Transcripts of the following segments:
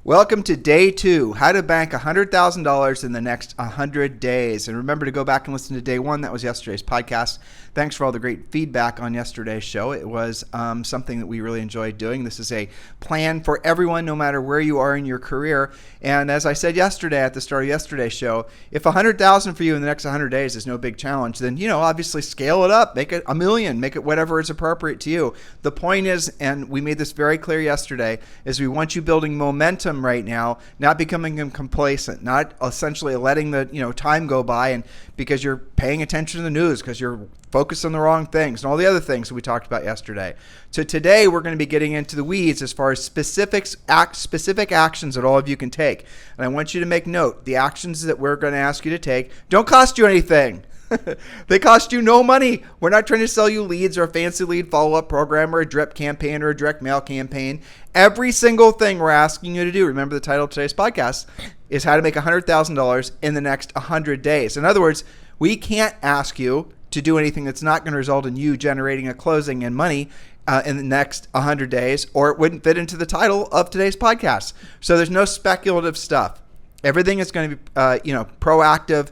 Welcome to day 2, how to bank $100,000 in the next 100 days. And remember to go back and listen to day 1. That was yesterday's podcast. Thanks for all the great feedback on yesterday's show. It was something that we really enjoyed doing. This is a plan for everyone, no matter where you are in your career. And as I said yesterday at the start of yesterday's show, if $100,000 for you in the next 100 days is no big challenge, then, obviously scale it up, make it $1 million, make it whatever is appropriate to you. The point is, and we made this very clear yesterday, is we want you building momentum right now, not becoming complacent, not essentially letting the time go by and because you're paying attention to the news, because you're focused on the wrong things and all the other things that we talked about yesterday. So today we're going to be getting into the weeds as far as specific actions that all of you can take. And I want you to make note, the actions that we're going to ask you to take don't cost you anything. They cost you no money. We're not trying to sell you leads or a fancy lead follow-up program or a drip campaign or a direct mail campaign. Every single thing we're asking you to do, remember the title of today's podcast, is how to make $100,000 in the next 100 days. In other words, we can't ask you to do anything that's not going to result in you generating a closing and money in the next 100 days, or it wouldn't fit into the title of today's podcast. So there's no speculative stuff. Everything is going to be, proactive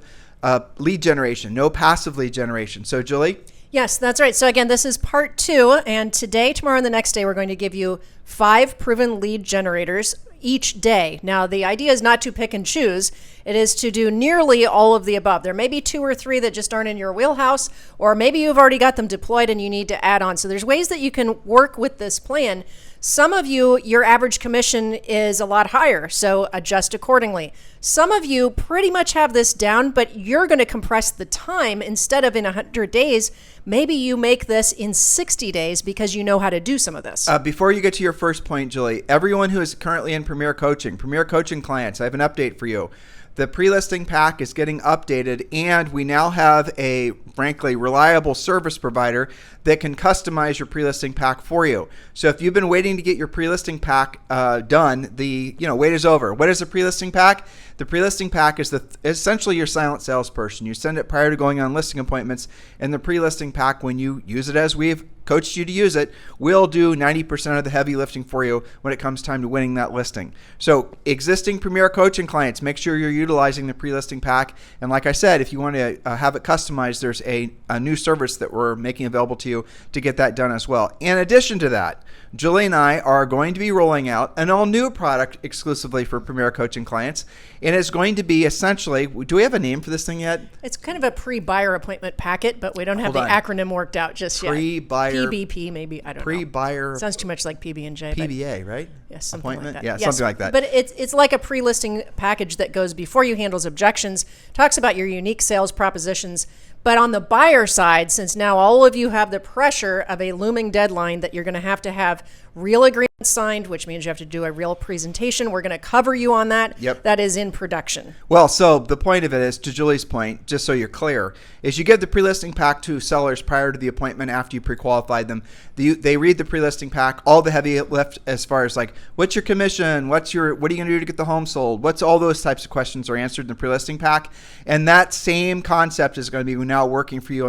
lead generation, no passive lead generation. So Julie? Yes, that's right. So again, this is part 2, and today, tomorrow, and the next day, we're going to give you 5 proven lead generators each day. Now, the idea is not to pick and choose. It is to do nearly all of the above. There may be 2 or 3 that just aren't in your wheelhouse, or maybe you've already got them deployed and you need to add on. So there's ways that you can work with this plan. Some of you, your average commission is a lot higher, so adjust accordingly. Some of you pretty much have this down, but you're going to compress the time. Instead of in 100 days, maybe you make this in 60 days because you know how to do some of this. Before you get to your first point, Julie, everyone who is currently in Premier Coaching clients, I have an update for you. The pre-listing pack is getting updated, and we now have a, frankly, reliable service provider that can customize your pre-listing pack for you. So if you've been waiting to get your pre-listing pack done, the wait is over. What is a pre-listing pack? The pre-listing pack is essentially your silent salesperson. You send it prior to going on listing appointments, and the pre-listing pack, when you use it as we've coached you to use it, will do 90% of the heavy lifting for you when it comes time to winning that listing. So existing Premier Coaching clients, make sure you're utilizing the pre-listing pack. And like I said, if you want to have it customized, there's a new service that we're making available to you to get that done as well. In addition to that, Julie and I are going to be rolling out an all-new product exclusively for Premier Coaching clients. And it's going to be essentially, do we have a name for this thing yet? It's kind of a pre-buyer appointment packet, but we don't have the acronym worked out just yet. Pre-buyer. PBP, maybe, I don't know. Pre-buyer. Sounds too much like PB&J. PBA, right? Yes, something appointment? like that. Yeah, yes, something like that. But it's like a pre-listing package that goes before you, handles objections, talks about your unique sales propositions. But on the buyer side, since now all of you have the pressure of a looming deadline that you're going to have real agreements signed, which means you have to do a real presentation. We're going to cover you on that. Yep. That is in production. Well, so the point of it is, to Julie's point, just so you're clear, is you give the pre-listing pack to sellers prior to the appointment after you pre-qualified them. They read the pre-listing pack, all the heavy lift as far as like, what's your commission? What are you going to do to get the home sold? What's all those types of questions are answered in the pre-listing pack. And that same concept is going to be now working for you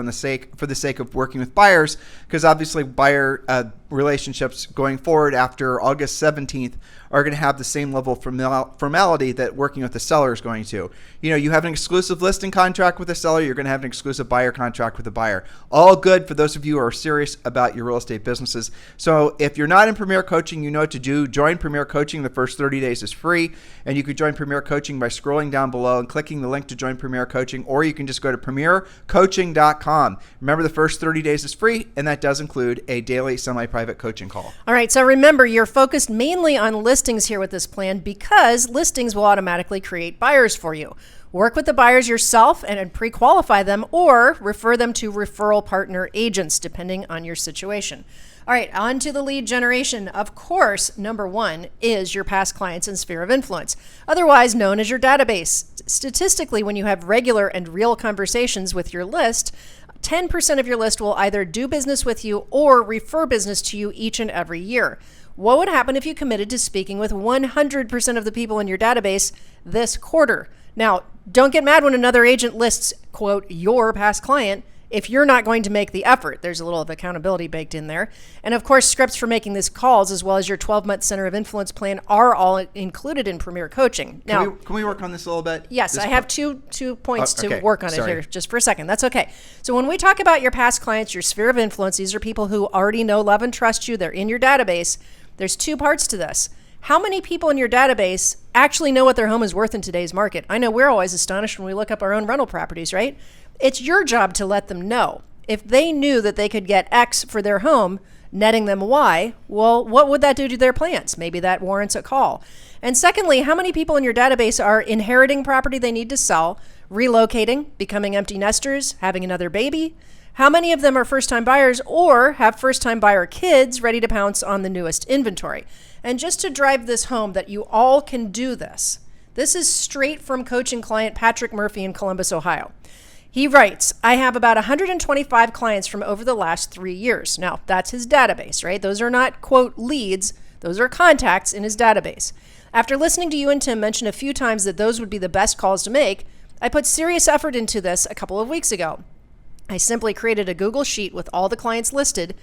for the sake of working with buyers, because obviously buyer relationships going forward after August 17th are going to have the same level of formality that working with the seller is going to. You have an exclusive listing contract with the seller, you're going to have an exclusive buyer contract with the buyer. All good for those of you who are serious about your real estate businesses. So if you're not in Premier Coaching, you know what to do. Join Premier Coaching. The first 30 days is free, and you can join Premier Coaching by scrolling down below and clicking the link to join Premier Coaching, or you can just go to premiercoaching.com. Remember, the first 30 days is free, and that does include a daily semi-private coaching call. All right, so remember, you're focused mainly on listings here with this plan because listings will automatically create buyers for you. Work with the buyers yourself and pre-qualify them, or refer them to referral partner agents, depending on your situation. All right, on to the lead generation. Of course, number 1 is your past clients and sphere of influence, otherwise known as your database. Statistically, when you have regular and real conversations with your list, 10% of your list will either do business with you or refer business to you each and every year. What would happen if you committed to speaking with 100% of the people in your database this quarter? Now, don't get mad when another agent lists, quote, your past client if you're not going to make the effort. There's a little of accountability baked in there. And of course, scripts for making these calls, as well as your 12-month Center of Influence plan, are all included in Premier Coaching. Now, can we work on this a little bit? Yes, I have two points okay. to work on it here just for a second. That's okay. So when we talk about your past clients, your sphere of influence, these are people who already know, love, and trust you. They're in your database. There's two parts to this. How many people in your database actually know what their home is worth in today's market? I know we're always astonished when we look up our own rental properties, right? It's your job to let them know. If they knew that they could get X for their home, netting them Y, well, what would that do to their plans? Maybe that warrants a call. And secondly, how many people in your database are inheriting property they need to sell, relocating, becoming empty nesters, having another baby? How many of them are first-time buyers or have first-time buyer kids ready to pounce on the newest inventory? And just to drive this home that you all can do this, this is straight from coaching client Patrick Murphy in Columbus, Ohio. He writes, I have about 125 clients from over the last 3 years. Now, that's his database, right? Those are not, quote, leads. Those are contacts in his database. After listening to you and Tim mention a few times that those would be the best calls to make, I put serious effort into this a couple of weeks ago. I simply created a Google Sheet with all the clients listed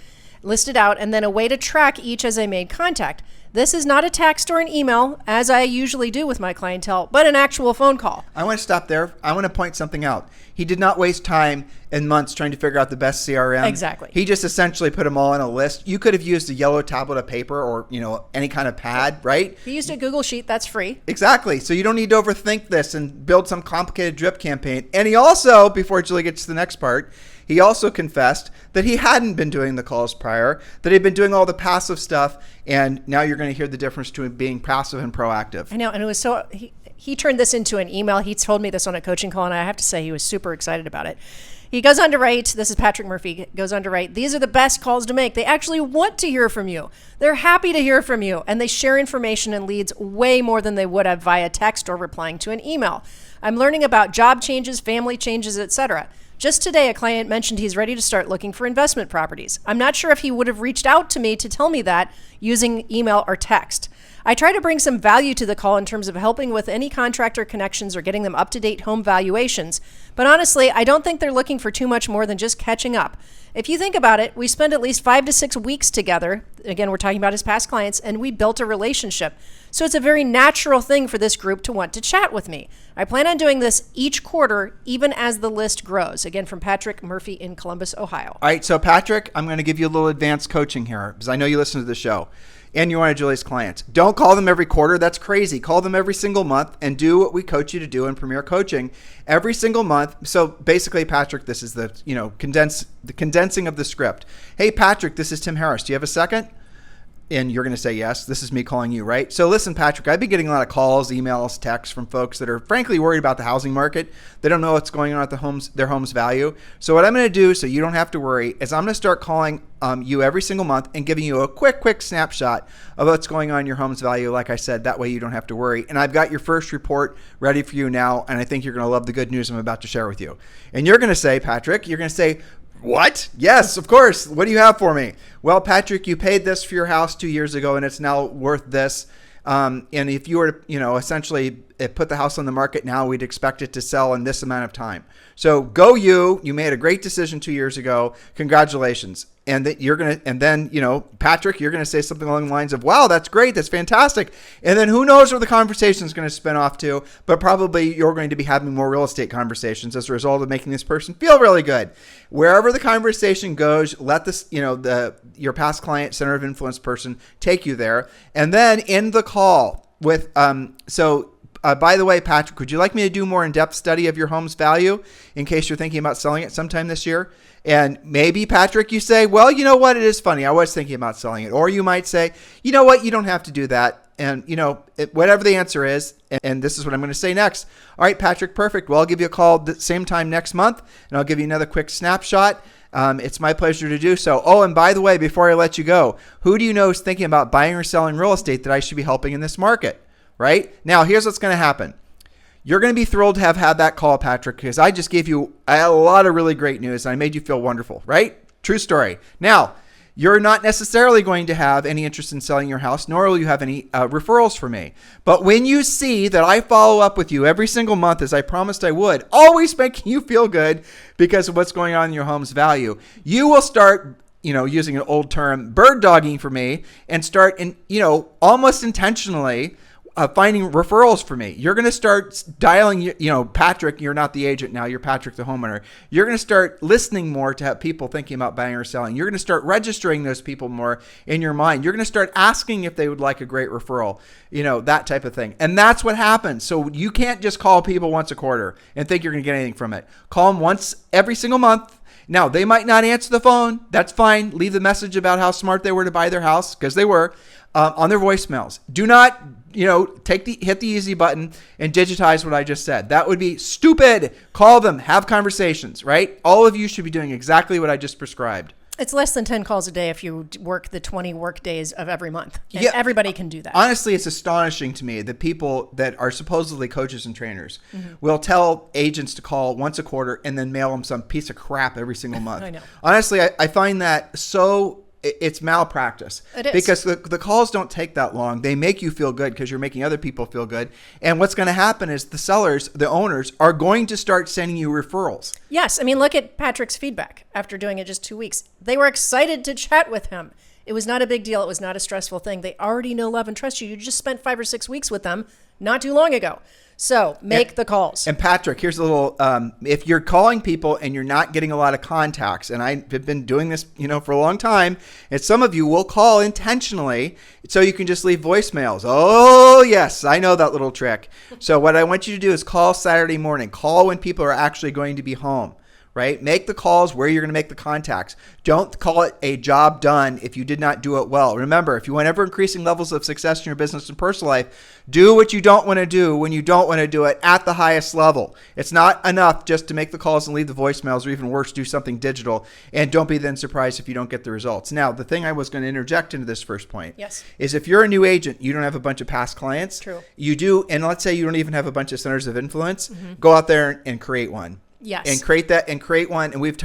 out, and then a way to track each as I made contact. This is not a text or an email, as I usually do with my clientele, but an actual phone call. I want to stop there. I want to point something out. He did not waste time and months trying to figure out the best CRM. Exactly. He just essentially put them all in a list. You could have used a yellow tablet of paper or, any kind of pad, right? He used a Google Sheet. That's free. Exactly. So you don't need to overthink this and build some complicated drip campaign. And he also, before Julie gets to the next part, he also confessed that he hadn't been doing the calls prior, that he'd been doing all the passive stuff, and now you're going to hear the difference between being passive and proactive. I know, and it was so, he turned this into an email. He told me this on a coaching call, and I have to say he was super excited about it. He goes on to write, this is Patrick Murphy, goes on to write, these are the best calls to make. They actually want to hear from you. They're happy to hear from you, and they share information and leads way more than they would have via text or replying to an email. I'm learning about job changes, family changes, etc. Just today, a client mentioned he's ready to start looking for investment properties. I'm not sure if he would have reached out to me to tell me that using email or text. I try to bring some value to the call in terms of helping with any contractor connections or getting them up-to-date home valuations. But honestly, I don't think they're looking for too much more than just catching up. If you think about it, we spend at least 5 to 6 weeks together. Again, we're talking about his past clients, and we built a relationship. So it's a very natural thing for this group to want to chat with me. I plan on doing this each quarter, even as the list grows. Again, from Patrick Murphy in Columbus, Ohio. All right, so Patrick, I'm going to give you a little advanced coaching here because I know you listen to the show and you're one of Julie's clients. Don't call them every quarter. That's crazy. Call them every single month and do what we coach you to do in Premier Coaching every single month. So basically, Patrick, this is the condensing of the script. Hey, Patrick, this is Tim Harris. Do you have a second? And you're going to say yes. This is me calling you, right? So listen, Patrick, I've been getting a lot of calls, emails, texts from folks that are frankly worried about the housing market. They don't know what's going on at their home's value. So what I'm going to do, so you don't have to worry, is I'm going to start calling you every single month and giving you a quick snapshot of what's going on in your home's value. Like I said, that way you don't have to worry. And I've got your first report ready for you now, and I think you're going to love the good news I'm about to share with you. And you're going to say, Patrick, you're going to say, what? Yes, of course. What do you have for me? Well, Patrick, you paid this for your house 2 years ago, and it's now worth this. And if you were to, essentially put the house on the market now, we'd expect it to sell in this amount of time. So go you. You made a great decision 2 years ago. Congratulations. And then, Patrick, you're going to say something along the lines of, wow, that's great. That's fantastic. And then who knows where the conversation is going to spin off to, but probably you're going to be having more real estate conversations as a result of making this person feel really good. Wherever the conversation goes, let this, your past client, center of influence person take you there. And then end the call with, by the way, Patrick, would you like me to do more in-depth study of your home's value in case you're thinking about selling it sometime this year? And maybe, Patrick, you say, well, you know what? It is funny. I was thinking about selling it. Or you might say, you know what? You don't have to do that. And, whatever the answer is, and this is what I'm going to say next. All right, Patrick, perfect. Well, I'll give you a call the same time next month, and I'll give you another quick snapshot. It's my pleasure to do so. Oh, and by the way, before I let you go, who do you know is thinking about buying or selling real estate that I should be helping in this market? Right? Now, here's what's going to happen. You're going to be thrilled to have had that call, Patrick, because I just gave you a lot of really great news and I made you feel wonderful, right? True story. Now, you're not necessarily going to have any interest in selling your house, nor will you have any referrals for me. But when you see that I follow up with you every single month, as I promised I would, always making you feel good because of what's going on in your home's value, you will start, using an old term, bird dogging for me, and start almost intentionally finding referrals for me. You're going to start dialing, Patrick, you're not the agent now, you're Patrick the homeowner. You're going to start listening more to have people thinking about buying or selling. You're going to start registering those people more in your mind. You're going to start asking if they would like a great referral, that type of thing. And that's what happens. So you can't just call people once a quarter and think you're going to get anything from it. Call them once every single month. Now, they might not answer the phone. That's fine. Leave the message about how smart they were to buy their house, because they were, on their voicemails. Do not, hit the easy button and digitize what I just said. That would be stupid. Call them, have conversations, right? All of you should be doing exactly what I just prescribed. It's less than 10 calls a day if you work the 20 work days of every month. And everybody can do that. Honestly, it's astonishing to me that people that are supposedly coaches and trainers will tell agents to call once a quarter and then mail them some piece of crap every single month. I know. Honestly, I find that it's malpractice. It is. Because the calls don't take that long. They make you feel good because you're making other people feel good. And what's going to happen is the sellers, the owners, are going to start sending you referrals. Yes. I mean, look at Patrick's feedback after doing it just 2 weeks. They were excited to chat with him. It was not a big deal. It was not a stressful thing. They already know, love, and trust you. You just spent 5 or 6 weeks with them not too long ago. So make the calls. And Patrick, here's a little, if you're calling people and you're not getting a lot of contacts, and I've been doing this, for a long time, and some of you will call intentionally so you can just leave voicemails. Oh, yes, I know that little trick. So what I want you to do is call Saturday morning. Call when people are actually going to be home. Right? Make the calls where you're going to make the contacts. Don't call it a job done if you did not do it well. Remember, if you want ever increasing levels of success in your business and personal life, do what you don't want to do when you don't want to do it at the highest level. It's not enough just to make the calls and leave the voicemails, or even worse, do something digital. And don't be then surprised if you don't get the results. Now, the thing I was going to interject into this first point is if you're a new agent, you don't have a bunch of past clients. True. You do, and let's say you don't even have a bunch of centers of influence, go out there and create one. Yes. And create one. And we've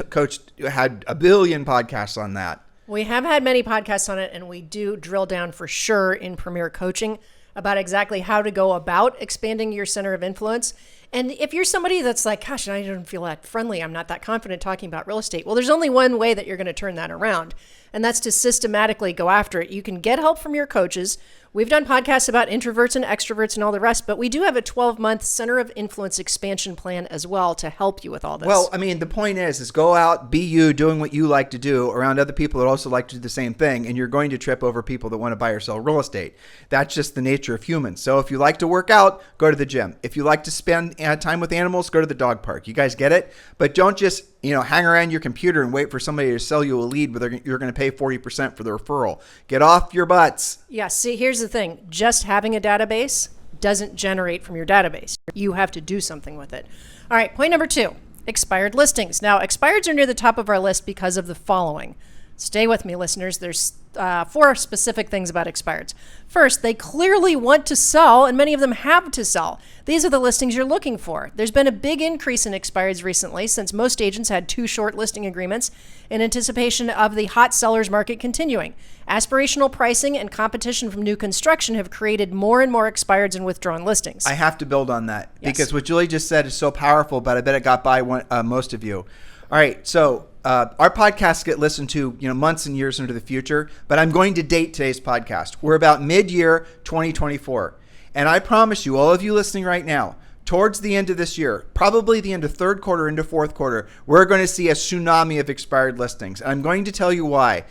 had a billion podcasts on that. We have had many podcasts on it, and we do drill down for sure in Premier Coaching about exactly how to go about expanding your center of influence. And if you're somebody that's like, gosh, I don't feel that friendly, I'm not that confident talking about real estate. Well, there's only one way that you're going to turn that around, and that's to systematically go after it. You can get help from your coaches. We've done podcasts about introverts and extroverts and all the rest, but we do have a 12-month center of influence expansion plan as well to help you with all this. Well, I mean, the point is go out, be you, doing what you like to do around other people that also like to do the same thing, and you're going to trip over people that want to buy or sell real estate. That's just the nature of humans. So if you like to work out, go to the gym. If you like to spend time with animals, go to the dog park. You guys get it? But don't just hang around your computer and wait for somebody to sell you a lead where you're going to pay 40% for the referral. Get off your butts. Yeah, see, here's the thing. Just having a database doesn't generate from your database. You have to do something with it. All right, point number 2, expired listings. Now, expireds are near the top of our list because of the following. Stay with me, listeners. There's 4 specific things about expireds. First, they clearly want to sell, and many of them have to sell. These are the listings you're looking for. There's been a big increase in expireds recently since most agents had 2 short listing agreements in anticipation of the hot sellers market continuing. Aspirational pricing and competition from new construction have created more and more expireds and withdrawn listings. I have to build on that because what Julie just said is so powerful, but I bet it got by most of you. All right, so our podcasts get listened to, months and years into the future, but I'm going to date today's podcast. We're about mid-year 2024. And I promise you, all of you listening right now, towards the end of this year, probably the end of third quarter into fourth quarter, we're going to see a tsunami of expired listings. And I'm going to tell you why.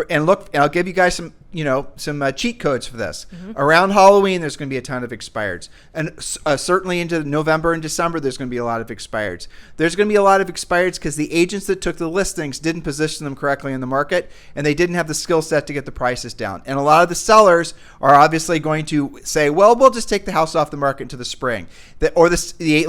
And I'll give you guys some cheat codes for this. Around Halloween, there's going to be a ton of expireds. And certainly into November and December, there's going to be a lot of expireds. There's going to be a lot of expireds because the agents that took the listings didn't position them correctly in the market, and they didn't have the skill set to get the prices down. And a lot of the sellers are obviously going to say, well, we'll just take the house off the market into the spring. The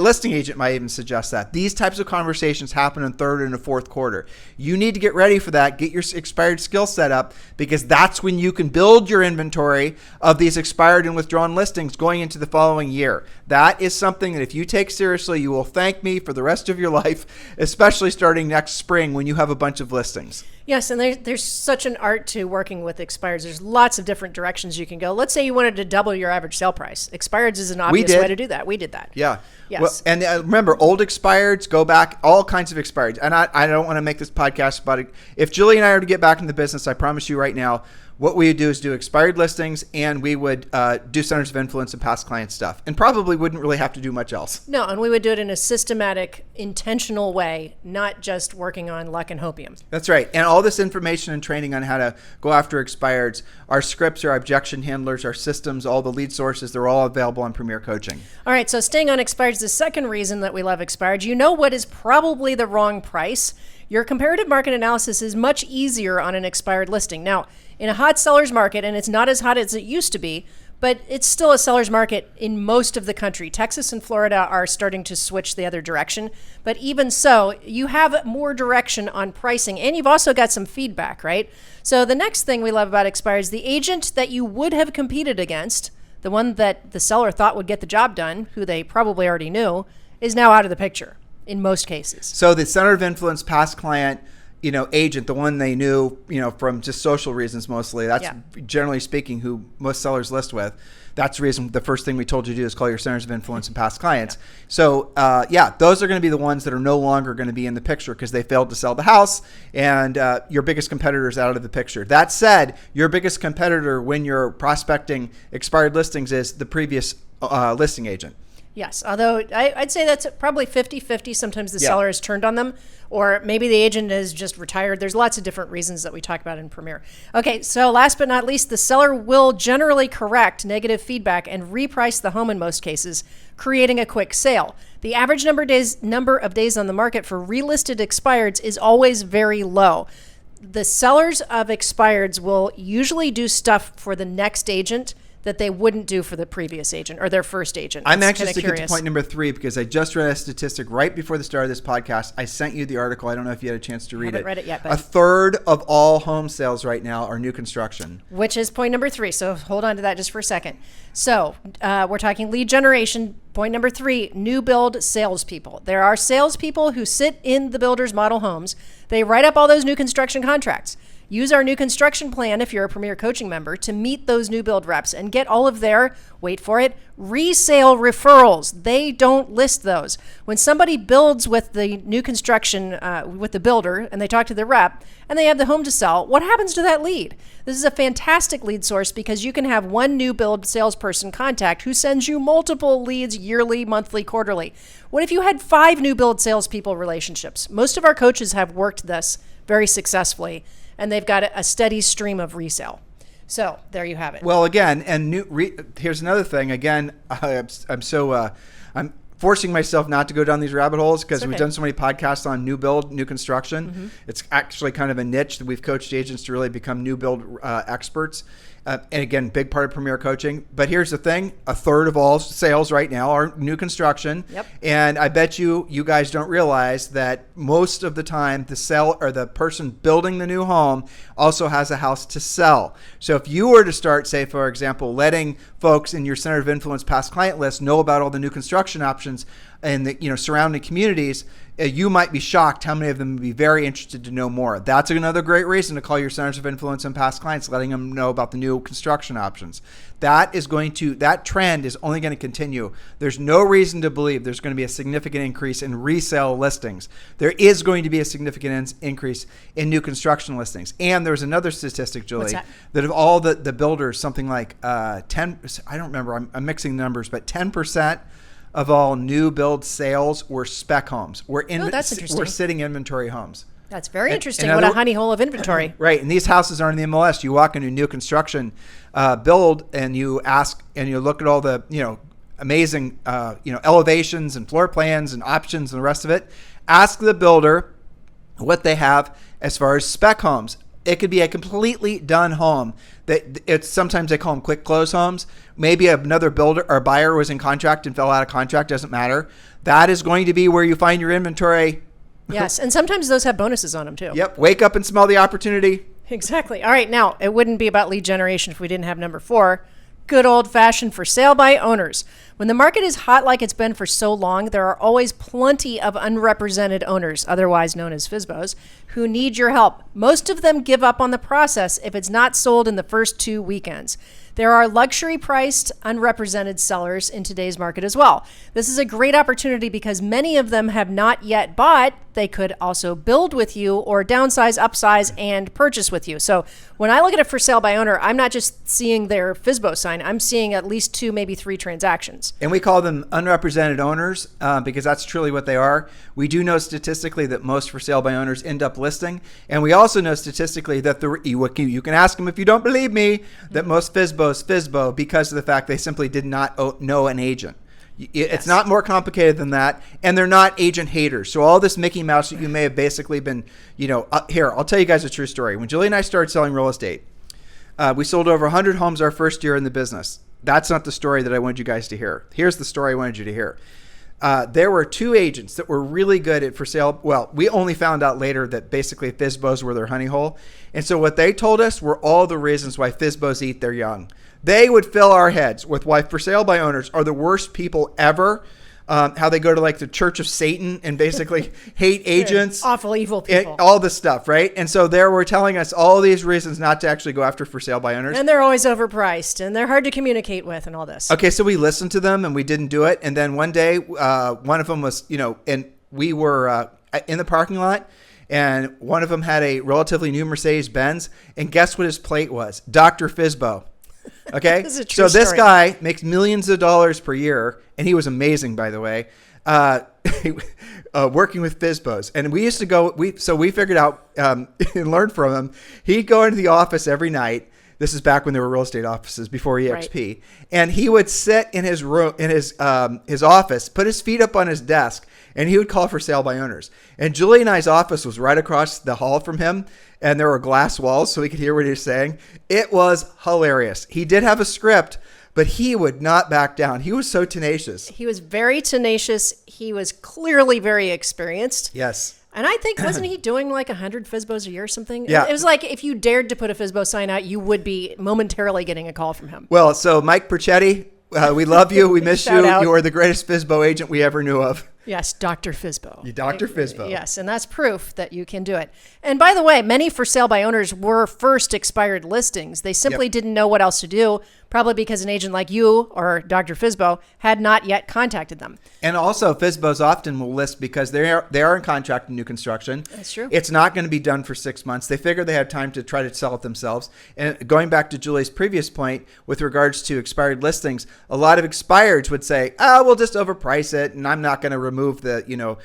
listing agent might even suggest that. These types of conversations happen in third and the fourth quarter. You need to get ready for that. Get your expired skill set up, because that's when you can build your inventory of these expired and withdrawn listings going into the following year. That is something that if you take seriously, you will thank me for the rest of your life, especially starting next spring when you have a bunch of listings. Yes, and there's such an art to working with expireds. There's lots of different directions you can go. Let's say you wanted to double your average sale price. Expireds is an obvious way to do that. We did that. Yeah. Yes. Well, and remember, old expireds, go back, all kinds of expireds. And I don't want to make this podcast about it. If Julie and I are to get back in the business, I promise you right now, what we would do is do expired listings, and we would do centers of influence and past client stuff, and probably wouldn't really have to do much else. No, and we would do it in a systematic, intentional way, not just working on luck and hopium. That's right. And all this information and training on how to go after expireds, our scripts, our objection handlers, our systems, all the lead sources, they're all available on Premier Coaching. All right, so staying on expireds, the second reason that we love expireds, you know what is probably the wrong price? Your comparative market analysis is much easier on an expired listing. Now, in a hot seller's market, and it's not as hot as it used to be, but it's still a seller's market in most of the country. Texas and Florida are starting to switch the other direction. But even so, you have more direction on pricing, and you've also got some feedback, right? So the next thing we love about expireds is the agent that you would have competed against, the one that the seller thought would get the job done, who they probably already knew, is now out of the picture in most cases. So the center of influence past client, agent, the one they knew, from just social reasons mostly. That's generally speaking who most sellers list with. That's the reason the first thing we told you to do is call your centers of influence and past clients. Yeah. So those are going to be the ones that are no longer going to be in the picture because they failed to sell the house, and your biggest competitor is out of the picture. That said, your biggest competitor when you're prospecting expired listings is the previous listing agent. Yes, although I'd say that's probably 50-50. Sometimes the seller has turned on them, or maybe the agent has just retired. There's lots of different reasons that we talk about in Premier. Okay, so last but not least, the seller will generally correct negative feedback and reprice the home in most cases, creating a quick sale. The average number of days on the market for relisted expireds is always very low. The sellers of expireds will usually do stuff for the next agent that they wouldn't do for the previous agent or their first agent. I'm anxious to get to point number 3 because I just read a statistic right before the start of this podcast. I sent you the article. I don't know if you had a chance to read it. I haven't read it yet. But a third of all home sales right now are new construction. Which is point number 3. So hold on to that just for a second. So we're talking lead generation. Point number 3, new build salespeople. There are salespeople who sit in the builder's model homes. They write up all those new construction contracts. Use our new construction plan if you're a Premier Coaching member to meet those new build reps and get all of their, wait for it, resale referrals. They don't list those. When somebody builds with the new construction, with the builder, and they talk to the rep, and they have the home to sell, what happens to that lead? This is a fantastic lead source because you can have one new build salesperson contact who sends you multiple leads yearly, monthly, quarterly. What if you had 5 new build salespeople relationships? Most of our coaches have worked this very successfly, and they've got a steady stream of resale. So there you have it. Well, again, and here's another thing. Again, I'm forcing myself not to go down these rabbit holes because we've done so many podcasts on new build, new construction. Mm-hmm. It's actually kind of a niche that we've coached agents to really become new build experts. And again, big part of Premier Coaching. But here's the thing. A third of all sales right now are new construction. Yep. And I bet you guys don't realize that most of the time the seller or the person building the new home also has a house to sell. So if you were to start, say, for example, letting folks in your center of influence past client list know about all the new construction options in the surrounding communities, you might be shocked how many of them would be very interested to know more. That's another great reason to call your centers of influence and past clients, letting them know about the new construction options. That trend is only going to continue. There's no reason to believe there's going to be a significant increase in resale listings. There is going to be a significant increase in new construction listings. And there's another statistic, Julie, that of all the builders, something like 10, I don't remember, I'm mixing numbers, but 10% of all new build sales were spec homes. That's interesting. We're sitting inventory homes. That's very interesting. What a honey hole of inventory. Right. And these houses aren't in the MLS. You walk into a new construction build and you ask and you look at all the, amazing, elevations and floor plans and options and the rest of it. Ask the builder what they have as far as spec homes. It could be a completely done home. Sometimes they call them quick close homes. Maybe another builder or buyer was in contract and fell out of contract. Doesn't matter. That is going to be where you find your inventory. Yes, and sometimes those have bonuses on them too. Yep. Wake up and smell the opportunity. Exactly. All right. Now, it wouldn't be about lead generation if we didn't have number 4. good old-fashioned for sale by owners. When the market is hot like it's been for so long, there are always plenty of unrepresented owners, otherwise known as FSBOs, who need your help. Most of them give up on the process if it's not sold in the first 2 weekends. There are luxury-priced, unrepresented sellers in today's market as well. This is a great opportunity because many of them have not yet bought. They could also build with you or downsize, upsize, and purchase with you. So when I look at it for sale by owner, I'm not just seeing their FSBO sign. I'm seeing at least 2, maybe 3 transactions. And we call them unrepresented owners because that's truly what they are. We do know statistically that most for sale by owners end up listing. And we also know statistically that you can ask them if you don't believe me, that most FSBO because of the fact they simply did not know an agent. It's not more complicated than that. And they're not agent haters. So all this Mickey Mouse that you may have basically been, here, I'll tell you guys a true story. When Julie and I started selling real estate, we sold over 100 homes our first year in the business. That's not the story that I wanted you guys to hear. Here's the story I wanted you to hear. There were 2 agents that were really good at for sale. Well, we only found out later that basically FSBOs were their honey hole. And so what they told us were all the reasons why FSBOs eat their young. They would fill our heads with why for sale by owners are the worst people ever. How they go to like the Church of Satan and basically hate agents. Awful, evil people. All this stuff, right? And so they were telling us all these reasons not to actually go after for sale by owners. And they're always overpriced and they're hard to communicate with and all this. Okay, so we listened to them and we didn't do it. And then one day, one of them was, and we were in the parking lot and one of them had a relatively new Mercedes Benz. And guess what his plate was? Dr. FSBO. Okay, This is a true so this story. guy makes millions of dollars per year, and he was amazing, by the way, working with FSBOs. And we used to go. We figured out and learned from him. He'd go into the office every night. This is back when there were real estate offices before EXP, Right. and he would sit in his room in his office, put his feet up on his desk, and he would call for sale by owners. And Julie and I's office was right across the hall from him. And there were glass walls so we could hear what he was saying. It was hilarious. He did have a script, but he would not back down. He was so tenacious. He was very tenacious. He was clearly very experienced. Yes. And I think, wasn't he doing like 100 FSBOs a year or something? Yeah. It was like if you dared to put a FSBO sign out, you would be momentarily getting a call from him. Well, so Mike Perchetti, we love you. We miss Shout you. out. You are the greatest FSBO agent we ever knew of. Yes, Dr. FSBO. You Dr. FSBO. Yes, and that's proof that you can do it. And by the way, many for sale by owners were first expired listings. They simply didn't know what else to do, probably because an agent like you or Dr. FSBO had not yet contacted them. And also, FSBOs often will list because they are in contract in new construction. That's true. It's not going to be done for 6 months. They figure they have time to try to sell it themselves. And going back to Julie's previous point with regards to expired listings, a lot of expireds would say, we'll just overprice it, and I'm not going to remove the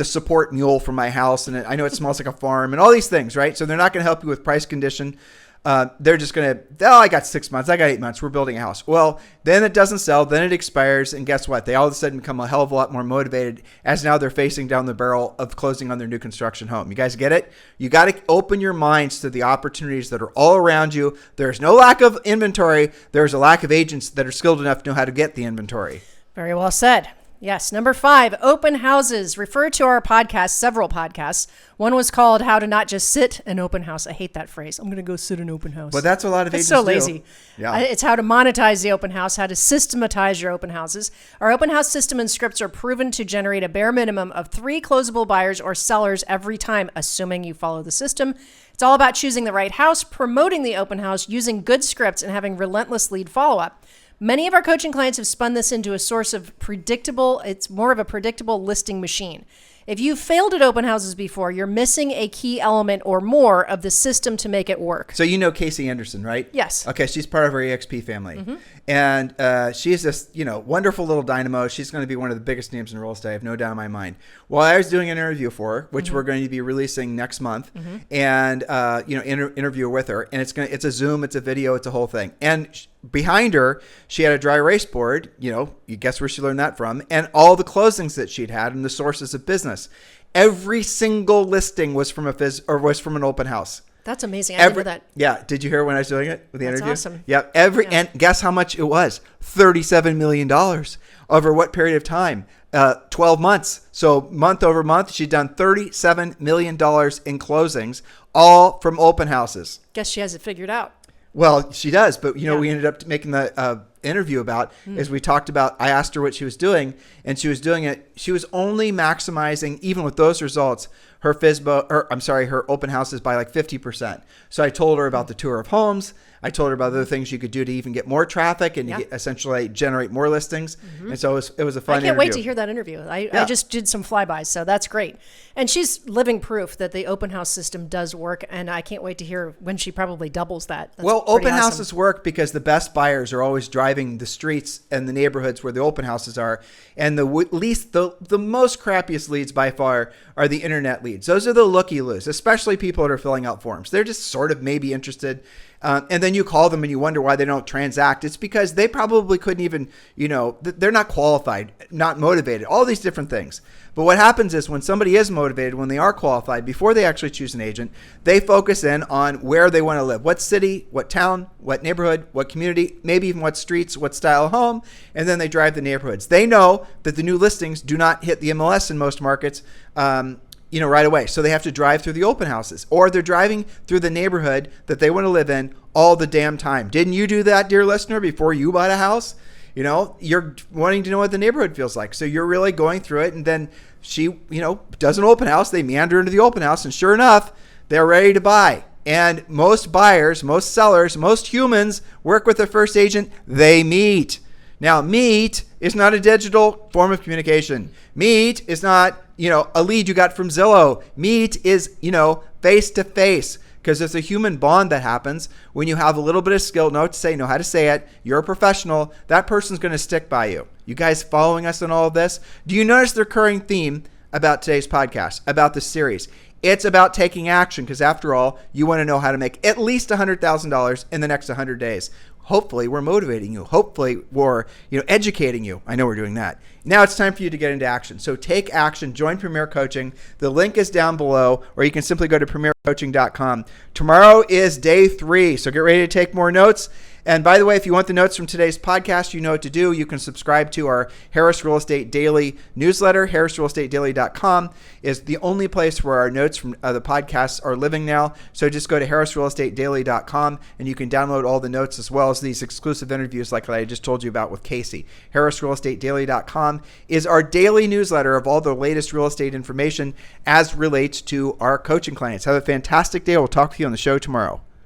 support mule from my house, and I know it smells like a farm, and all these things, right? So they're not going to help you with price condition. They're just going to, I got 6 months, I got 8 months, we're building a house. Well, then it doesn't sell, then it expires, and guess what? They all of a sudden become a hell of a lot more motivated as now they're facing down the barrel of closing on their new construction home. You guys get it? You got to open your minds to the opportunities that are all around you. There's no lack of inventory. There's a lack of agents that are skilled enough to know how to get the inventory. Very well said. Yes. Number 5, open houses. Refer to our podcast, several podcasts. One was called How to Not Just Sit an Open House. I hate that phrase. I'm going to go sit an open house. But that's what a lot of It's agents so do. lazy. Yeah. It's how to monetize the open house, how to systematize your open houses. Our open house system and scripts are proven to generate a bare minimum of 3 closable buyers or sellers every time, assuming you follow the system. It's all about choosing the right house, promoting the open house, using good scripts, and having relentless lead follow-up. Many of our coaching clients have spun this into a source of it's more of a predictable listing machine. If you've failed at open houses before, you're missing a key element or more of the system to make it work. So you know Casey Anderson, right? Yes. Okay, she's part of our EXP family. And she's this, wonderful little dynamo. She's going to be one of the biggest names in real estate, I have no doubt in my mind. Well, I was doing an interview for her, which we're going to be releasing next month, and interview her with her. And it's a Zoom, it's a video, it's a whole thing. And behind her, she had a dry erase board. You guess where she learned that from, and all the closings that she'd had and the sources of business. Every single listing was from was from an open house. That's amazing. I didn't know that. Yeah. Did you hear when I was doing it with the That's interview? awesome. Yeah. And guess how much it was? $37 million. Over what period of time? 12 months. So month over month, she'd done $37 million in closings, all from open houses. Guess she has it figured out. Well, she does, but we ended up making the interview about is we talked about. I asked her what she was doing, and she was doing it. She was only maximizing, even with those results, her her open houses by like 50%. So I told her about the tour of homes. I told her about other things you could do to even get more traffic and to essentially generate more listings. And so it was a fun interview. I can't wait to hear that interview. I just did some flybys, so that's great. And she's living proof that the open house system does work, and I can't wait to hear when she probably doubles that. That's open houses work because the best buyers are always driving the streets and the neighborhoods where the open houses are. And the most crappiest leads by far are the internet leads. Those are the looky-loos, especially people that are filling out forms. They're just sort of maybe interested. And then you call them and you wonder why they don't transact. It's because they probably couldn't even, they're not qualified, not motivated, all these different things. But what happens is when somebody is motivated, when they are qualified, before they actually choose an agent, they focus in on where they want to live, what city, what town, what neighborhood, what community, maybe even what streets, what style of home, and then they drive the neighborhoods. They know that the new listings do not hit the MLS in most markets, right away. So they have to drive through the open houses, or they're driving through the neighborhood that they want to live in all the damn time. Didn't you do that, dear listener, before you bought a house? You're wanting to know what the neighborhood feels like. So you're really going through it. And then she, does an open house. They meander into the open house. And sure enough, they're ready to buy. And most buyers, most sellers, most humans work with their first agent. They meet. Now, meet is not a digital form of communication. Meet is not, a lead you got from Zillow. Meet is, face to face. Because there's a human bond that happens when you have a little bit of skill, know how to say it. You're a professional. That person's going to stick by you. You guys following us on all of this? Do you notice the recurring theme about today's podcast, about this series? It's about taking action because after all, you want to know how to make at least $100,000 in the next 100 days. Hopefully we're motivating you. Hopefully we're educating you. I know we're doing that. Now it's time for you to get into action. So take action. Join Premier Coaching. The link is down below, or you can simply go to premiercoaching.com. Tomorrow is day 3, so get ready to take more notes. And by the way, if you want the notes from today's podcast, you know what to do. You can subscribe to our Harris Real Estate Daily newsletter. HarrisRealEstateDaily.com is the only place where our notes from the podcasts are living now. So just go to HarrisRealEstateDaily.com and you can download all the notes as well as these exclusive interviews like I just told you about with Casey. HarrisRealEstateDaily.com is our daily newsletter of all the latest real estate information as relates to our coaching clients. Have a fantastic day. We'll talk to you on the show tomorrow.